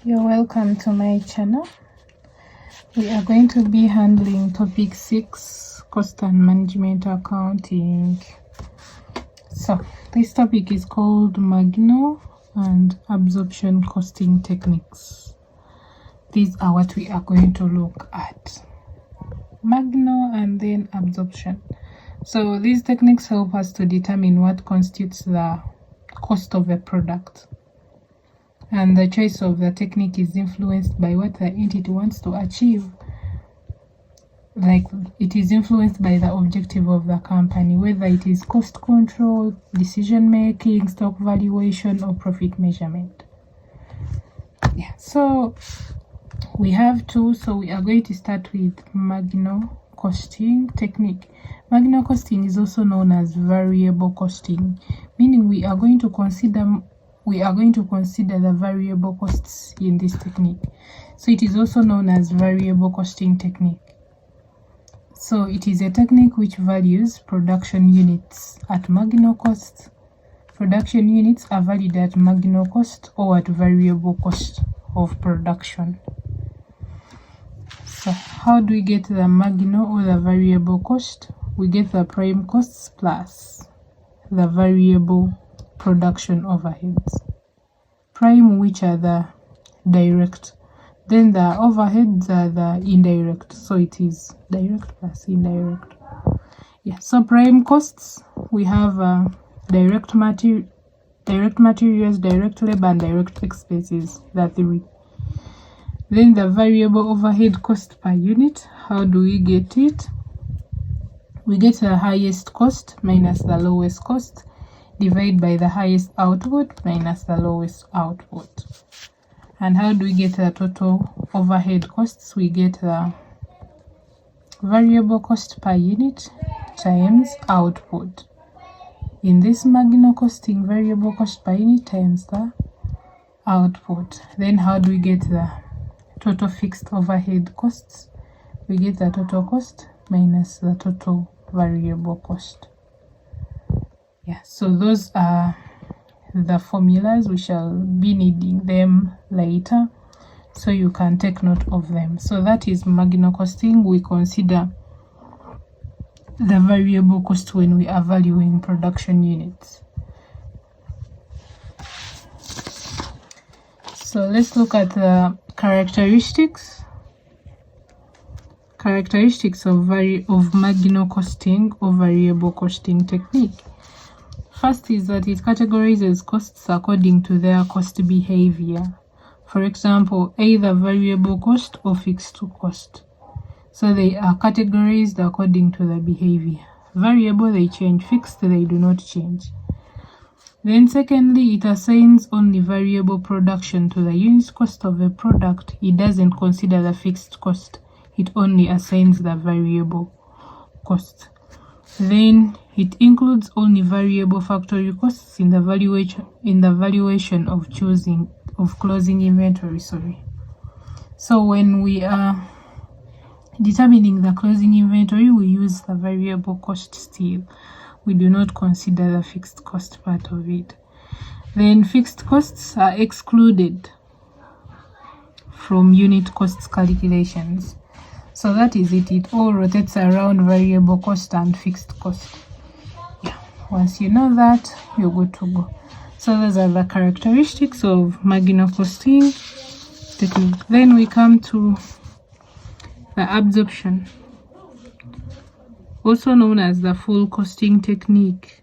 You're welcome to my channel. We are going to be handling topic 6, cost and management accounting. So this topic is called marginal and absorption costing techniques. These are what we are going to look at: marginal and then absorption. So these techniques help us to determine what constitutes the cost of a product, and the choice of the technique is influenced by what the entity wants to achieve. Like, it is influenced by the objective of the company, whether it is cost control, decision making, stock valuation, or profit measurement. So we have two. So we are going to start with marginal costing technique. Marginal costing is also known as variable costing, meaning we are going to consider the variable costs in this technique. So it is also known as variable costing technique. So it is a technique which values production units at marginal cost. Production units are valued at marginal cost or at variable cost of production. So how do we get the marginal or the variable cost? We get the prime costs plus the variable production overheads. Prime, which are the direct, then the overheads are the indirect. So it is direct plus indirect. So prime costs, we have direct materials, direct labor, and direct expenses, the three. Then the variable overhead cost per unit, how do we get it? We get the highest cost minus the lowest cost, divide by the highest output minus the lowest output. And how do we get the total overhead costs? We get the variable cost per unit times output. In this marginal costing, variable cost per unit times the output. Then how do we get the total fixed overhead costs? We get the total cost minus the total variable cost. So those are the formulas. We shall be needing them later, so you can take note of them. So that is marginal costing. We consider the variable cost when we are valuing production units. So let's look at the characteristics of marginal costing or variable costing technique. First is that it categorizes costs according to their cost behavior. For example, either variable cost or fixed cost. So they are categorized according to the behavior. Variable, they change. Fixed, they do not change. Then secondly, it assigns only variable production to the unit cost of a product. It doesn't consider the fixed cost. It only assigns the variable cost. Then it includes only variable factory costs in the valuation of closing inventory. So when we are determining the closing inventory, we use the variable cost still. We do not consider the fixed cost part of it. Then fixed costs are excluded from unit costs calculations. So that is it. It all rotates around variable cost and fixed cost. Once you know that, you're good to go. So those are the characteristics of marginal costing technique. Then we come to the absorption, also known as the full costing technique.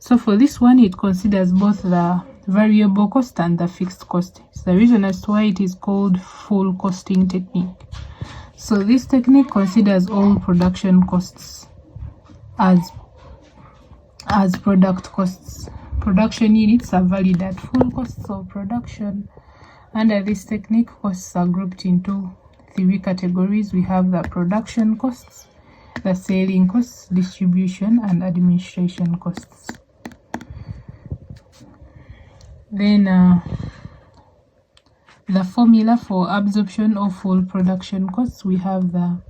So for this one, it considers both the variable cost and the fixed cost. It's the reason as to why it is called full costing technique. So this technique considers all production costs as product costs. Production units are valued at full costs of production. Under this technique, costs are grouped into three categories. We have the production costs, the selling costs, distribution, and administration costs. Then the formula for absorption of full production costs, we have the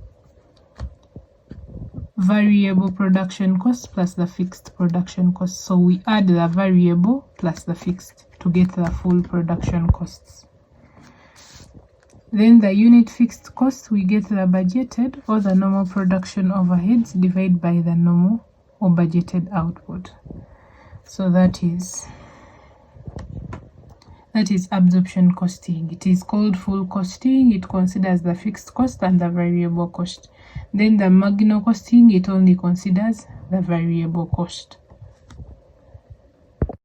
variable production cost plus the fixed production cost. So we add the variable plus the fixed to get the full production costs. Then the unit fixed cost, we get the budgeted or the normal production overheads divided by the normal or budgeted output. So that is absorption costing. It is called full costing. It considers the fixed cost and the variable cost. Then the marginal costing, it only considers the variable cost.